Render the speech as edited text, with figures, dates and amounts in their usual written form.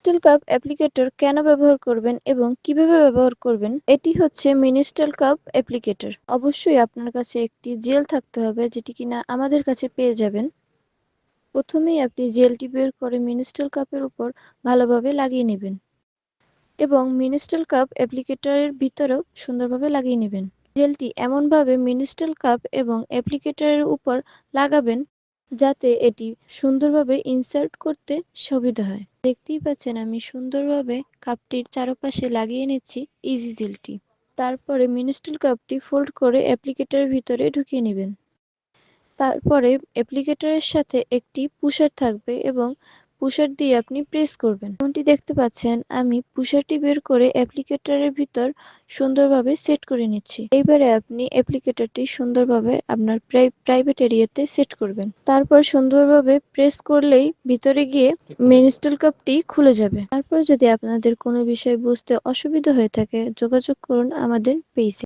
মিনিস্টাল cup applicator কেন ব্যবহার করবেন এবং কিভাবে ব্যবহার করবেন? এটি হচ্ছে মিনিস্টাল কাপ অ্যাপ্লিকেটর। অবশ্যই আপনার কাছে একটি জেল থাকতে হবে যেটি কিনা আমাদের কাছে পেয়ে যাবেন। প্রথমেই আপনি জেলটি বের করে মিনিস্টাল কাপের উপর ভালোভাবে লাগিয়ে নেবেন এবং মিনিস্টাল কাপ অ্যাপ্লিকেটরের ভিতরেও সুন্দরভাবে লাগিয়ে নেবেন। জেলটি এমনভাবে মিনিস্টাল কাপ এবং অ্যাপ্লিকেটরের উপর লাগাবেন যাতে এটি সুন্দরভাবে ইনসার্ট করতে সুবিধা হয়। দেখতেই পাচ্ছেন আমি সুন্দরভাবে কাপটির চারপাশে লাগিয়ে নিচ্ছি ইজি জেলটি। তারপরে মিনিস্টাল কাপটি ফোল্ড করে অ্যাপ্লিকেটরের ভিতরে ঢুকিয়ে নেবেন। তারপরে অ্যাপ্লিকেটরের সাথে একটি পুশার থাকবে এবং পুশার দিয়ে আপনি প্রেস করবেন। যেমনটি দেখতে পাচ্ছেন আমি পুশারটি বের করে অ্যাপ্লিকেটরের ভিতর সুন্দরভাবে সেট করে নিচ্ছি। এইবারে আপনি অ্যাপ্লিকেটরটি সুন্দরভাবে আপনার প্রাইভেট এরিয়াতে সেট করবেন। তারপর সুন্দরভাবে প্রেস করলেই ভিতরে গিয়ে মিনিস্টাল কাপটি খুলে যাবে। তারপর যদি আপনাদের কোনো বিষয় বুঝতে অসুবিধা হয়ে থাকে যোগাযোগ করুন আমাদের পেজে।